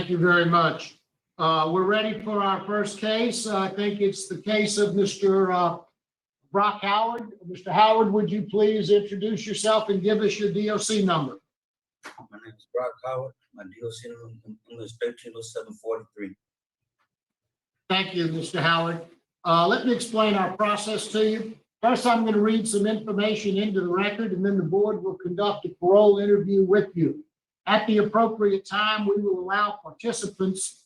Thank you very much. We're ready for our first case. I think it's the case of Mr. Brock Howard. Mr. Howard, would you please introduce yourself and give us your DOC number? My name is Brock Howard. My DOC number is 130743. Thank you, Mr. Howard. Let me explain our process to you. First, I'm going to read some information into the record, and then the board will conduct a parole interview with you. At the appropriate time, we will allow participants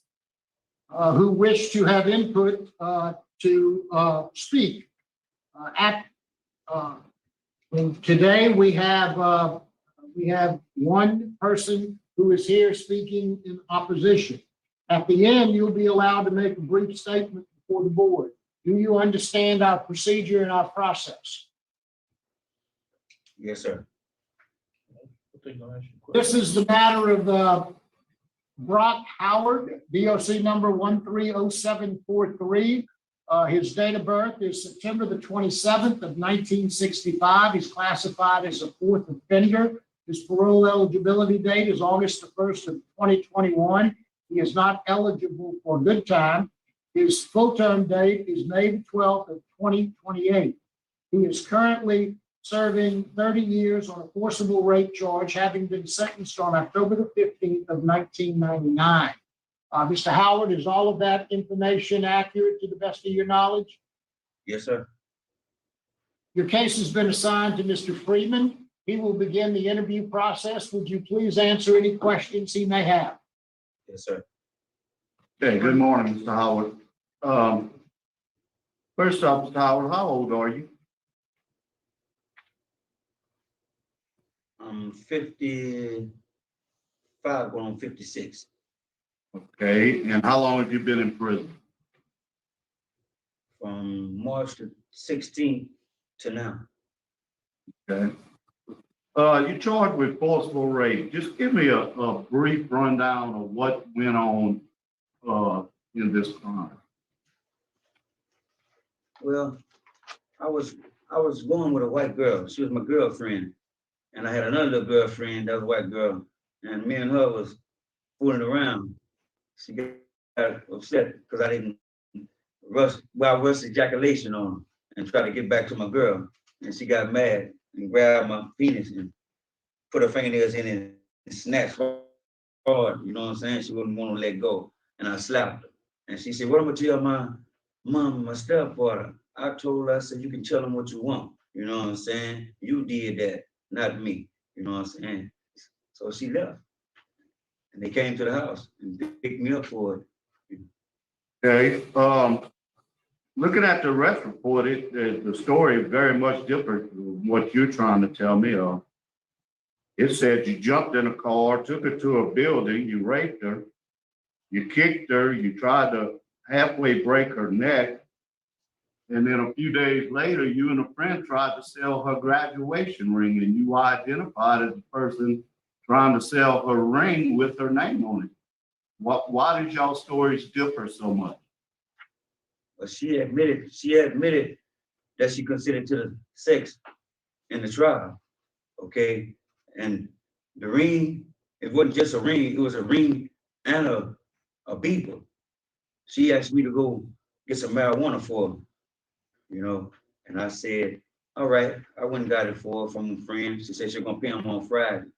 who wish to have input to speak. Today, we have one person who is here speaking in opposition. At the end, you'll be allowed to make a brief statement before the board. Do you understand our procedure and our process? Yes, sir. This is the matter of Brock Howard, DOC number 130743. His date of birth is September the 27th of 1965. He's classified as a fourth offender. His parole eligibility date is August the 1st of 2021. He is not eligible for good time. His full-term date is May the 12th of 2028. He is currently serving 30 years on a forcible rape charge, having been sentenced on October the 15th of 1999. Mr. Howard, is all of that information accurate to the best of your knowledge? Yes, sir. Your case has been assigned to Mr. Freeman. He will begin the interview process. Would you please answer any questions he may have? Yes, sir. Okay, good morning, Mr. Howard. First off, Mr. Howard, how old are you? I'm 55, going on 56. Okay, and how long have you been in prison? From March the 16th to now. Okay. You're charged with forcible rape. Just give me a brief rundown of what went on in this crime. Well, I was going with a white girl. She was my girlfriend. And I had another little girlfriend that was a white girl. And me and her was fooling around. She got upset because I didn't rushed ejaculation on her and try to get back to my girl. And she got mad and grabbed my penis and put her fingernails in it and snatched hard. You know what I'm saying? She wouldn't want to let go. And I slapped her. And she said, "What I'm gonna tell my mom and my stepfather?" I told her, I said, "You can tell them what you want." You know what I'm saying? You did that, not me. You know what I'm saying? So she left. And they came to the house and picked me up for it. Okay. Looking at the arrest report, the story is very much different from what you're trying to tell me of. It said you jumped in a car, took her to a building, you raped her, you kicked her, you tried to halfway break her neck, and then a few days later, you and a friend tried to sell her graduation ring, and you were identified as the person trying to sell her ring with her name on it. Why did y'all stories differ so much? But she admitted that she consented to the sex in the trial. Okay. And the ring, it wasn't just a ring, it was a ring and a beeper. She asked me to go get some marijuana for her, you know, and I said, all right. I went and got it for her from a friend. She said she was gonna pay him on Friday.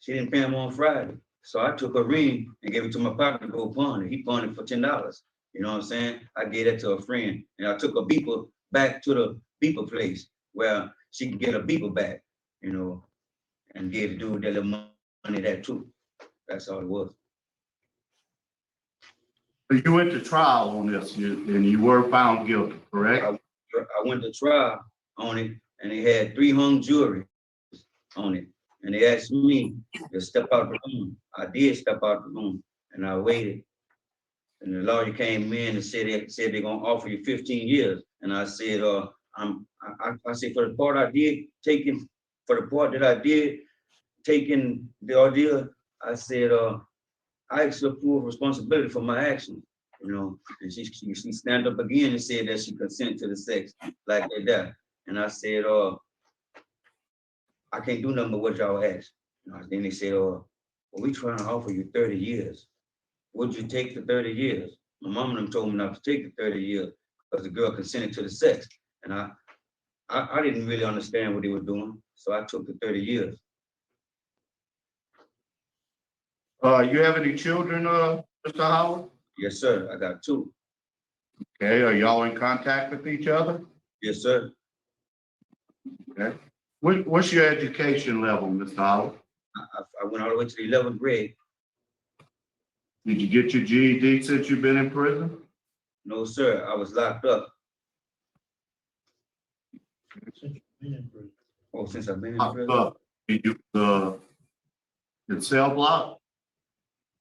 She didn't pay him on Friday. So I took a ring and gave it to my partner to go pawn it. He pawned it for $10. You know what I'm saying? I gave that to a friend. And I took a beeper back to the beeper place where she could get a beeper back, you know, and gave the dude that little money that too. That's all it was. You went to trial on this and you were found guilty, correct? I went to trial on it and they had 3 hung juries on it. And they asked me to step out the room. I did step out the room and I waited. And the lawyer came in and said they're gonna offer you 15 years. And I said, I said for the part I did taking, for the part that I did taking the ordeal, I said I accept full responsibility for my actions, you know. And she stand up again and said that she consented to the sex like that. And I said, I can't do nothing but what y'all asked. You know, then they said, well, we trying to offer you 30 years. Would you take the 30 years? My mom and them told me not to take the 30 years because the girl consented to the sex. And I didn't really understand what they were doing, so I took the 30 years. You have any children, Mr. Howard? Yes, sir, I got 2. Okay, are y'all in contact with each other? Yes, sir. Okay. What's your education level, Mr. Howard? I went all the way to the 11th grade. Did you get your GED since you've been in prison? No, sir, I was locked up. Oh, since I've been in prison? Did you, in cell block?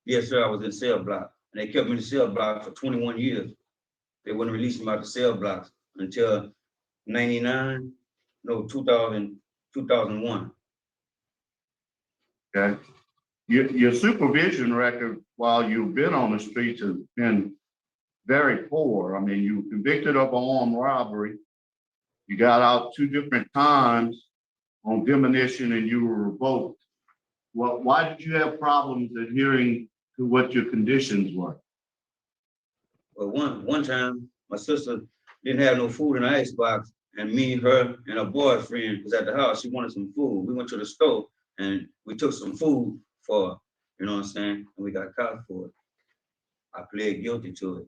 Yes, sir, I was in cell block. And they kept me in the cell block for 21 years. They wouldn't release me out the cell blocks until 2001. Okay. Your supervision record while you've been on the streets has been very poor. I mean, you were convicted of armed robbery. You got out 2 different times on demolition and you were revoked. Well, why did you have problems adhering to what your conditions were? Well, one time, my sister didn't have no food in the icebox, and me, her, and her boyfriend was at the house. She wanted some food. We went to the store and we took some food for her, you know what I'm saying? And we got caught for it. I pled guilty to it.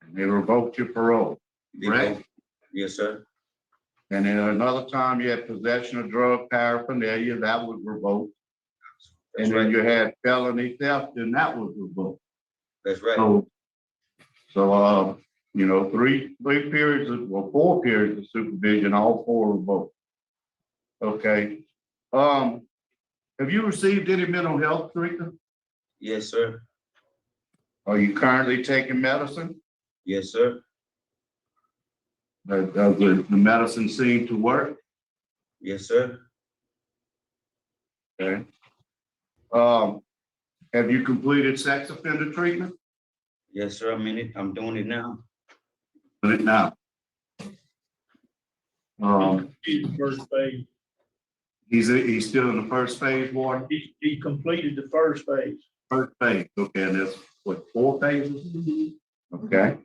And they revoked your parole, They right? both- Yes, sir. And then another time you had possession of drug paraphernalia, that was revoked. That's And then right. you had felony theft, and that was revoked. That's right. So, you know, 3 periods of, well, 4 periods of supervision, all 4 revoked. Okay. Have you received any mental health treatment? Yes, sir. Are you currently taking medicine? Yes, sir. Does the medicine seem to work? Yes, sir. Okay. Have you completed sex offender treatment? Yes, sir. I'm doing it now. Doing it now. He's the first phase. He's still in the first phase, Warden? He completed the first phase. First phase, okay, and that's what, 4 phases? Okay.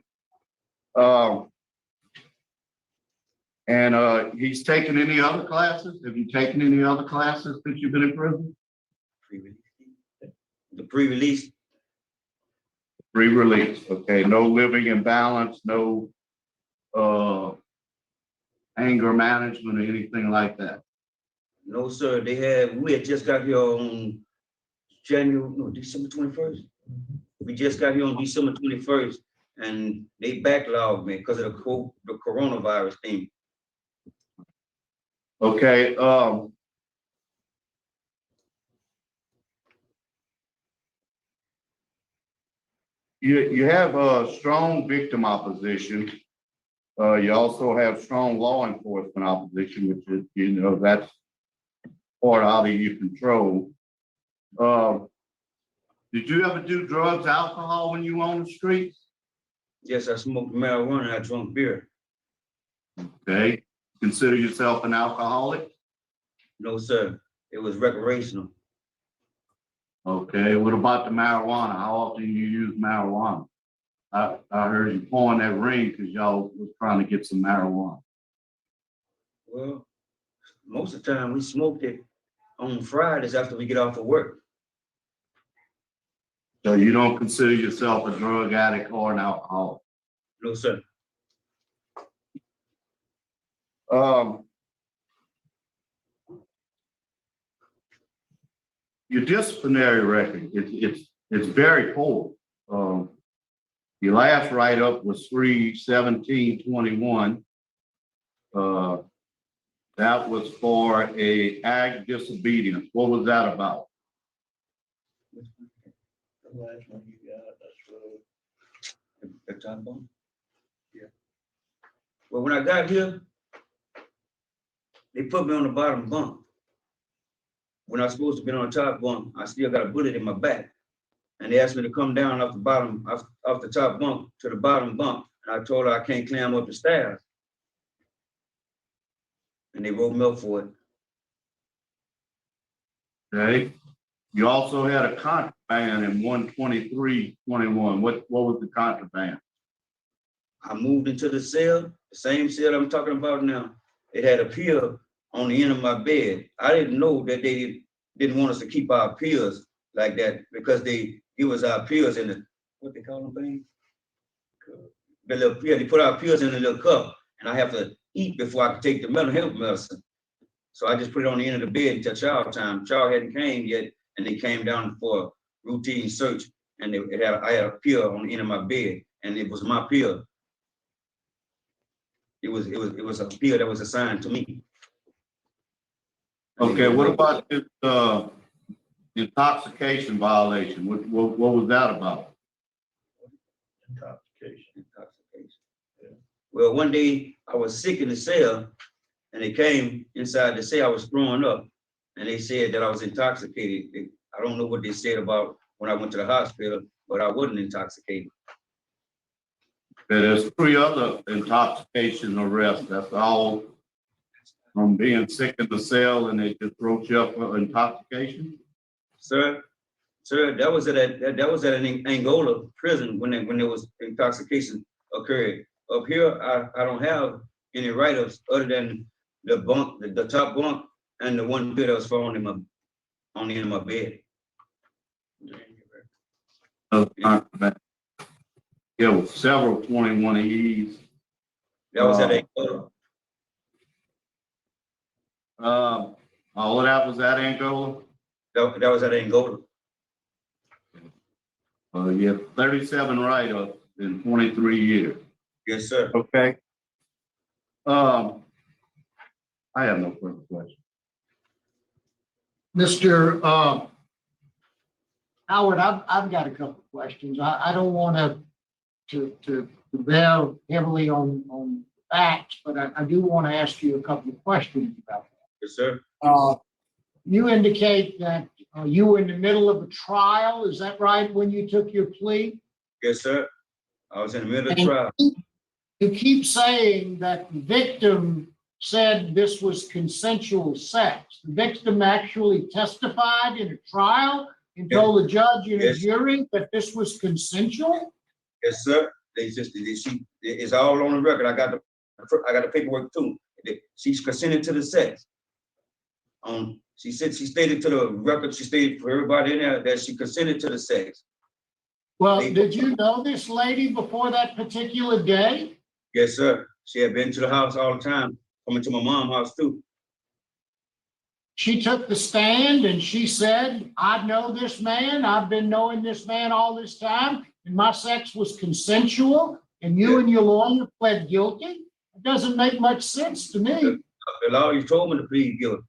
And he's taken any other classes? Have you taken any other classes since you've been in prison? Pre-release. The pre-release. Pre-release, okay, no living in balance, no anger management or anything like that. No, sir. We had just got here on December 21st. We just got here on December 21st, and they backlogged me because of the coronavirus thing. Okay, you have a strong victim opposition. You also have strong law enforcement opposition, which is, you know, that's part out of your control. Did you ever do drugs, alcohol when you were on the streets? Yes, I smoked marijuana and I drank beer. Okay, consider yourself an alcoholic? No, sir. It was recreational. Okay, what about the marijuana? How often you use marijuana? I heard you pouring that ring because y'all was trying to get some marijuana. Well, most of the time we smoked it on Fridays after we get off of work. So you don't consider yourself a drug addict or an alcoholic? No, sir. Your disciplinary record, it's very poor. Your last write-up was 3/17/21. That was for a ag disobedience. What was that about? The last one you got, that's The top bunk? Yeah. Well, when I got here, they put me on the bottom bunk. When I was supposed to be on the top bunk, I still got a bullet in my back. And they asked me to come down off the top bunk to the bottom bunk. And I told her I can't climb up the stairs. And they wrote me up for it. Okay. You also had a contraband in 12321. What was the contraband? I moved into the cell, the same cell I'm talking about now. It had a pill on the end of my bed. I didn't know that they didn't want us to keep our pills like that because they give us our pills in the, what they call them things? The little pill, they put our pills in a little cup and I have to eat before I can take the mental health medicine. So I just put it on the end of the bed until child time. Child hadn't came yet and they came down for routine search and I had a pill on the end of my bed and it was my pill. It was a pill that was assigned to me. Okay, what about this intoxication violation? What was that about? Intoxication. Yeah. Well, one day I was sick in the cell and they came inside the cell. I was throwing up and they said that I was intoxicated. I don't know what they said about when I went to the hospital, but I wasn't intoxicated. There's 3 other intoxication arrests. That's all from being sick in the cell and they just wrote you up for intoxication? Sir, that was at an Angola prison when there was intoxication occurred. Up here, I don't have any write-ups other than the bunk, the top bunk, and the one pill that was found on the end of my bed. There were several 21Es. That was at Angola. All of that was at Angola? That was at Angola. You have 37 write-ups in 23 years. Yes, sir. Okay. I have no further questions. Mr. Howard, I've got a couple of questions. I don't want to bear heavily on facts, but I do want to ask you a couple of questions about that. Yes, sir. You indicate that you were in the middle of a trial. Is that right, when you took your plea? Yes, sir. I was in the middle of the trial. You keep saying that the victim said this was consensual sex. The victim actually testified in a trial and told the judge and the jury that this was consensual? Yes, sir. It's all on the record. I got the paperwork too. She's consented to the sex. She stated to the record, she stated for everybody in there that she consented to the sex. Well, did you know this lady before that particular day? Yes, sir. She had been to the house all the time, coming to my mom's house too. She took the stand and she said, I know this man. I've been knowing this man all this time, and my sex was consensual, and you and your lawyer pled guilty? It doesn't make much sense to me. The lawyer told me to plead guilty.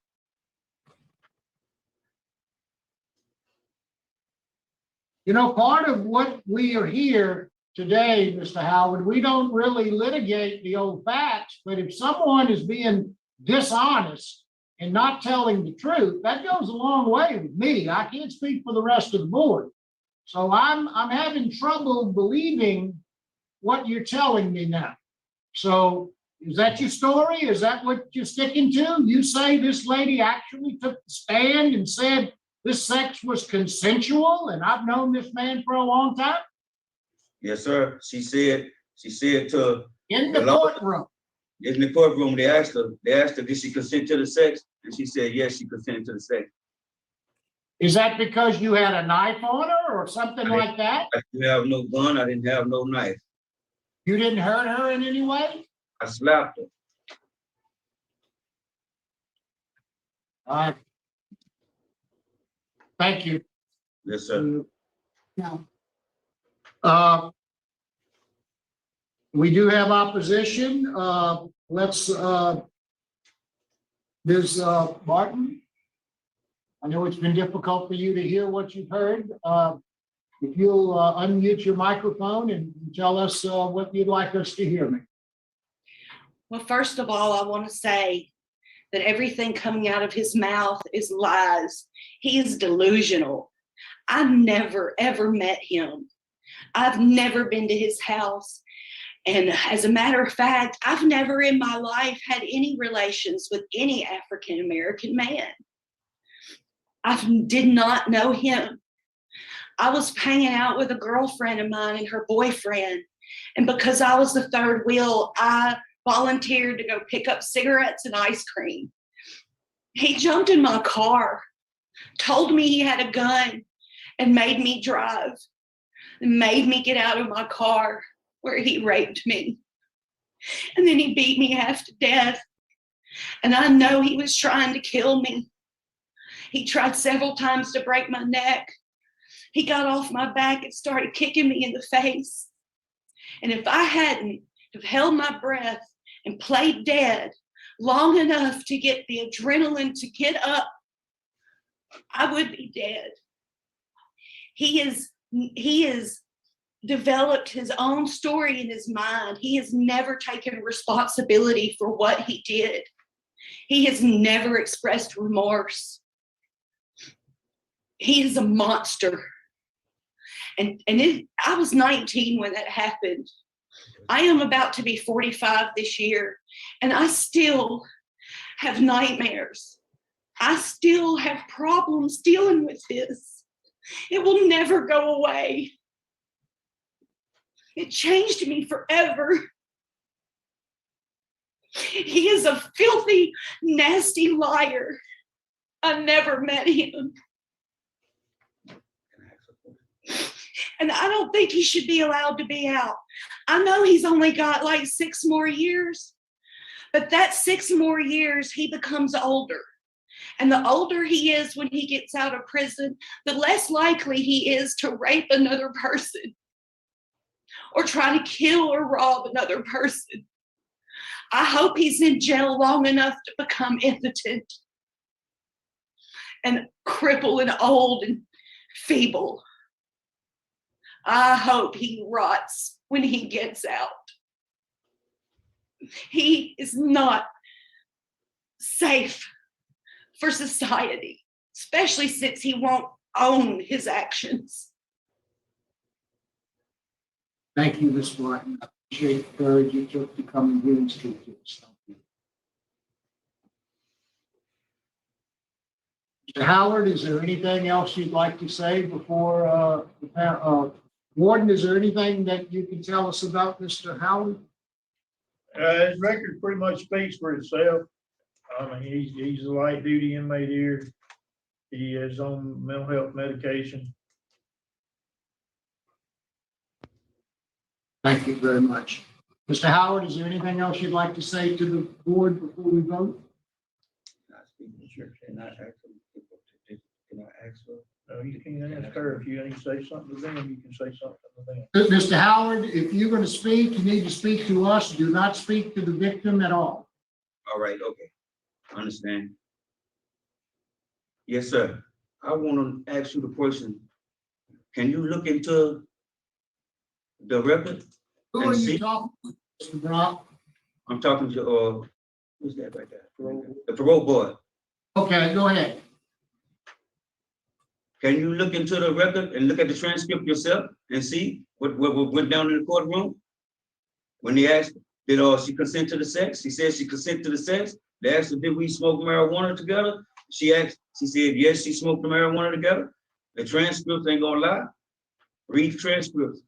You know, part of what we are here today, Mr. Howard, we don't really litigate the old facts, but if someone is being dishonest and not telling the truth, that goes a long way with me. I can't speak for the rest of the board. So I'm having trouble believing what you're telling me now. So is that your story? Is that what you're sticking to? You say this lady actually took the stand and said this sex was consensual, and I've known this man for a long time? Yes, sir. She said to in the courtroom. In the courtroom, they asked her, did she consent to the sex? And she said, yes, she consented to the sex. Is that because you had a knife on her or something like that? I didn't have no gun. I didn't have no knife. You didn't hurt her in any way? I slapped her. All right. Thank you. Yes, sir. No. We do have opposition. Let's, Ms. Martin. I know it's been difficult for you to hear what you've heard. If you'll unmute your microphone and tell us what you'd like us to hear, ma'am. Well, first of all, I want to say that everything coming out of his mouth is lies. He is delusional. I've never, ever met him. I've never been to his house. And as a matter of fact, I've never in my life had any relations with any African-American man. I did not know him. I was hanging out with a girlfriend of mine and her boyfriend. And because I was the third wheel, I volunteered to go pick up cigarettes and ice cream. He jumped in my car, told me he had a gun, and made me drive, and made me get out of my car, where he raped me. And then he beat me half to death. And I know he was trying to kill me. He tried several times to break my neck. He got off my back and started kicking me in the face. And if I hadn't have held my breath and played dead long enough to get the adrenaline to get up, I would be dead. He has developed his own story in his mind. He has never taken responsibility for what he did. He has never expressed remorse. He is a monster. I was 19 when that happened. I am about to be 45 this year, and I still have nightmares. I still have problems dealing with this. It will never go away. It changed me forever. He is a filthy, nasty liar. I never met him. And I don't think he should be allowed to be out. I know he's only got like 6 more years, but that 6 more years, he becomes older. And the older he is when he gets out of prison, the less likely he is to rape another person or try to kill or rob another person. I hope he's in jail long enough to become impotent and crippled and old and feeble. I hope he rots when he gets out. He is not safe for society, especially since he won't own his actions. Thank you, Ms. Martin. I appreciate the courage you took to come in here and speak to us. Thank you. Mr. Howard, is there anything else you'd like to say before Warden, is there anything that you can tell us about Mr. Howard? His record pretty much speaks for itself. I mean, he's a light duty inmate here. He is on mental health medication. Thank you very much. Mr. Howard, is there anything else you'd like to say to the board before we vote? Sure. Can I ask her? No, you can't ask her. If you need to say something to them, you can say something to them. Mr. Howard, if you're going to speak, you need to speak to us. Do not speak to the victim at all. All right, okay. I understand. Yes, sir. I want to ask you the question. Can you look into the record? Who are you talking to, Mr. Brock? I'm talking to, who's that right there? The parole board. Okay, go ahead. Can you look into the record and look at the transcript yourself and see what went down in the courtroom? When they asked, did she consent to the sex? She said she consented to the sex. They asked her, did we smoke marijuana together? She said, yes, she smoked the marijuana together. The transcripts ain't gonna lie. Read the transcripts.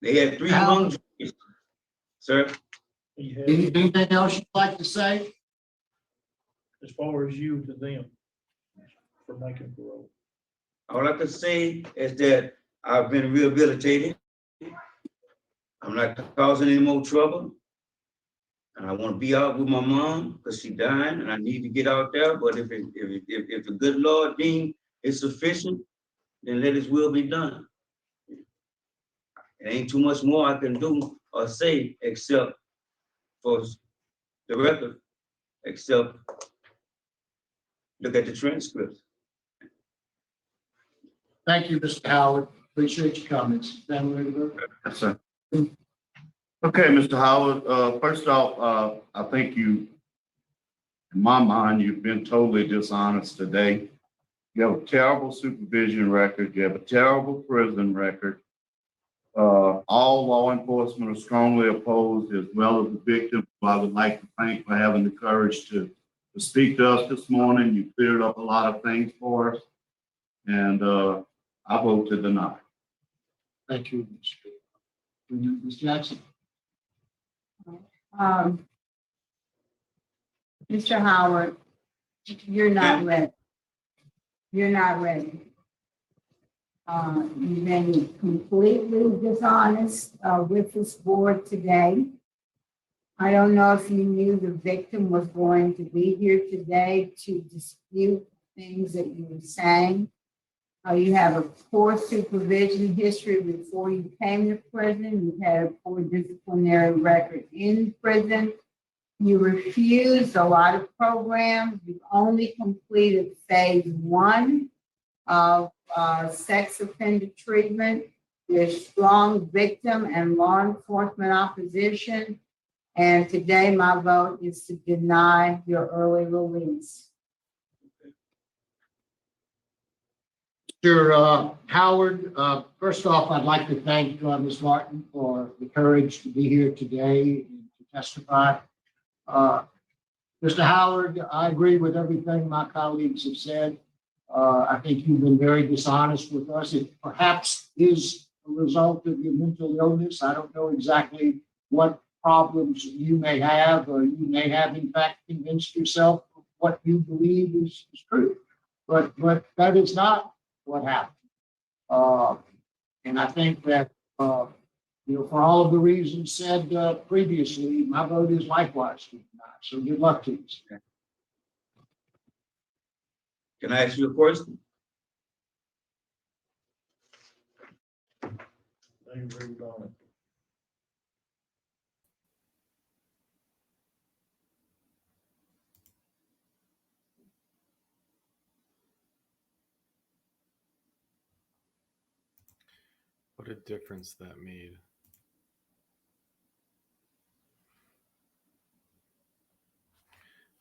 They had 3 long drinks. Sir? Anything else you'd like to say? As far as you to them for making parole. All I can say is that I've been rehabilitated. I'm not causing any more trouble. And I want to be out with my mom because she died and I need to get out there. But if the good Lord deemed it's sufficient, then let his will be done. It ain't too much more I can do or say except for the record, except look at the transcripts. Thank you, Mr. Howard. Appreciate your comments. Yes, sir. Okay, Mr. Howard, first off, I think you, in my mind, you've been totally dishonest today. You have a terrible supervision record. You have a terrible prison record. All law enforcement are strongly opposed, as well as the victim, who I would like to thank for having the courage to to speak to us this morning. You cleared up a lot of things for us. And I vote to deny. Thank you, Ms. Jackson. Mr. Howard, you're not ready. You're not ready. You've been completely dishonest with this board today. I don't know if you knew the victim was going to be here today to dispute things that you were saying. You have a poor supervision history before you came to prison. You've had a poor disciplinary record in prison. You refused a lot of programs. You've only completed phase 1 of sex offender treatment. There's strong victim and law enforcement opposition. And today my vote is to deny your early release. Mr. Howard, first off, I'd like to thank Ms. Martin for the courage to be here today and to testify. Mr. Howard, I agree with everything my colleagues have said. I think you've been very dishonest with us. It perhaps is a result of your mental illness. I don't know exactly what problems you may have, or you may have in fact convinced yourself of what you believe is true. But that is not what happened. And I think that, for all of the reasons said previously, my vote is likewise to deny. So good luck to you. Can I ask you a question? They moved on. What a difference that made.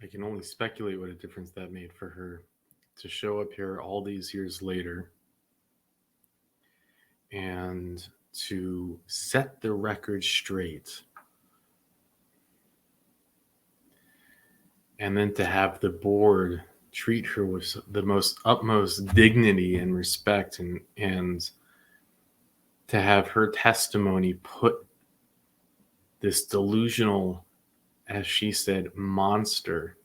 I can only speculate what a difference that made for her to show up here all these years later and to set the record straight. And then to have the board treat her with the most utmost dignity and respect, and to have her testimony put this delusional, as she said, monster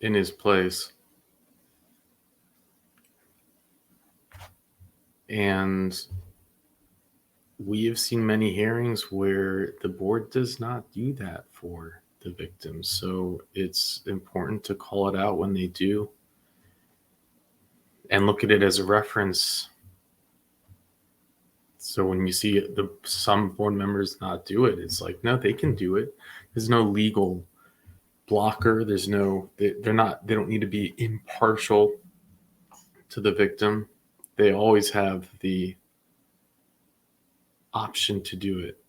in his place. And we have seen many hearings where the board does not do that for the victims. So it's important to call it out when they do and look at it as a reference. So when you see some board members not do it, it's like, no, they can do it. There's no legal blocker. They don't need to be impartial to the victim. They always have the option to do it.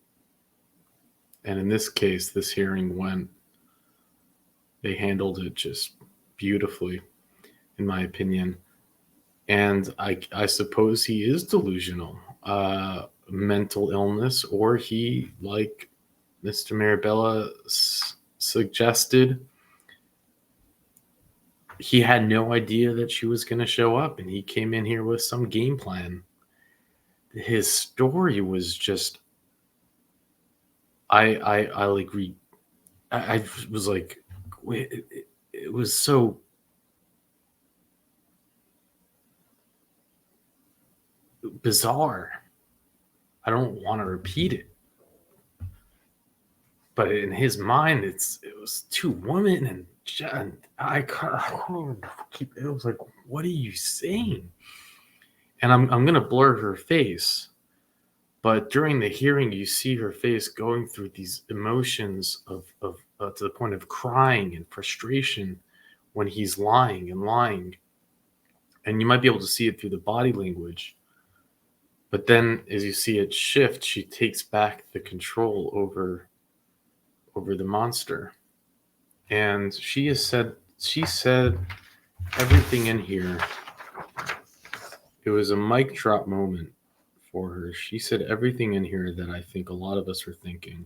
And in this case, this hearing they handled it just beautifully, in my opinion. And I suppose he is delusional, mental illness, or he, like Mr. Marabella suggested, he had no idea that she was going to show up, and he came in here with some game plan. His story was just, I was like, it was so bizarre. I don't want to repeat it, but in his mind, it was two women, and it was like, what are you saying? And I'm gonna blur her face, but during the hearing, you see her face going through these emotions of to the point of crying and frustration when he's lying, and you might be able to see it through the body language. But then, as you see it shift, she takes back the control over the monster, and she said everything in here. It was a mic drop moment for her. She said everything in here that I think a lot of us are thinking.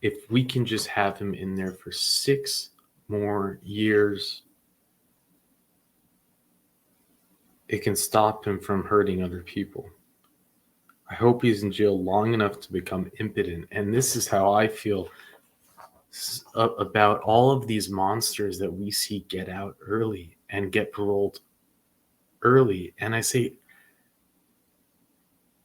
if we can just have him in there for 6 more years, it can stop him from hurting other people. I hope he's in jail long enough to become impotent. And this is how I feel about all of these monsters that we see get out early and get paroled early. And I say,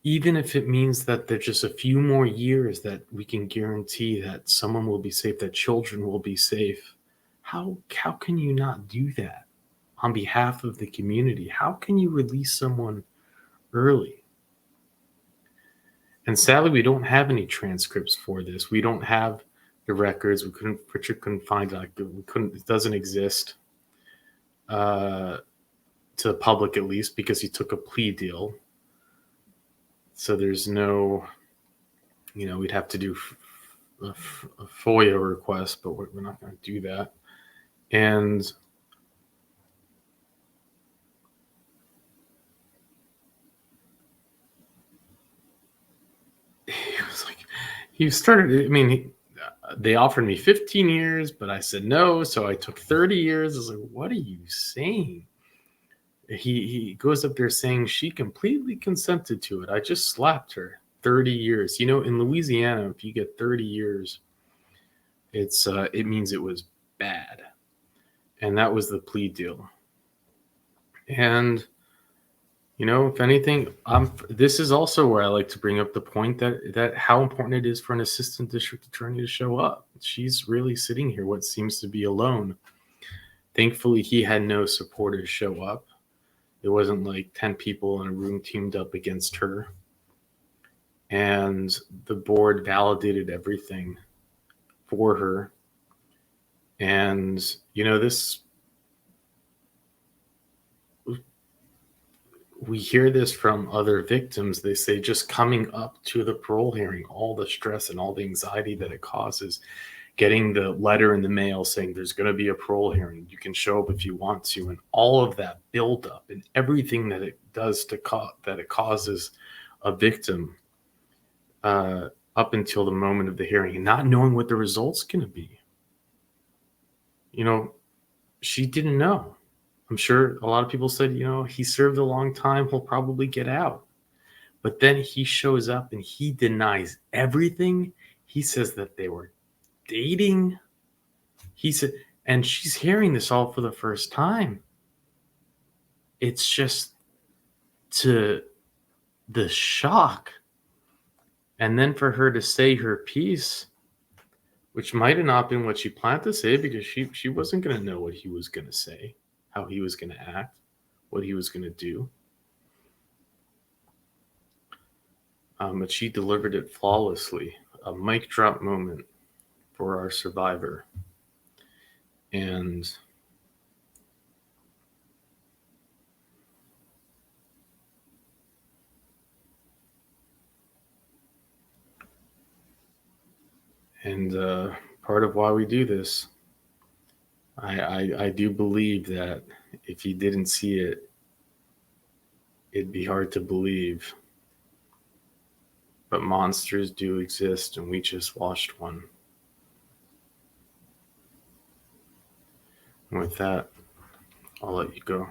even if it means that there's just a few more years that we can guarantee that someone will be safe, that children will be safe, how can you not do that on behalf of the community? How can you release someone early? And sadly, we don't have any transcripts for this. We don't have the records. Richard couldn't find it. It doesn't exist to the public, at least, because he took a plea deal. So there's no, we'd have to do a FOIA request, but we're not going to do that. And they offered me 15 years, but I said no. So I took 30 years. I was like, what are you saying? He goes up there saying she completely consented to it. I just slapped her. 30 years. In Louisiana, if you get 30 years, it means it was bad. And that was the plea deal. And if anything, this is also where I like to bring up the point that how important it is for an assistant district attorney to show up. She's really sitting here what seems to be alone. Thankfully, he had no supporters show up. It wasn't like 10 people in a room teamed up against her. And the board validated everything for her. And, we hear this from other victims. They say just coming up to the parole hearing, all the stress and all the anxiety that it causes, getting the letter in the mail saying there's going to be a parole hearing, you can show up if you want to, and all of that buildup and everything that it does that it causes a victim up until the moment of the hearing, and not knowing what the result's going to be. She didn't know. I'm sure a lot of people said, he served a long time, he'll probably get out. But then he shows up and he denies everything. He says that they were dating. He said, and she's hearing this all for the first time. It's just to the shock. And then for her to say her piece, which might have not been what she planned to say, because she wasn't going to know what he was going to say, how he was going to act, what he was going to do. But she delivered it flawlessly. A mic drop moment for our survivor. And part of why we do this, I do believe that if you didn't see it, it'd be hard to believe. But monsters do exist, and we just watched one. And with that, I'll let you go.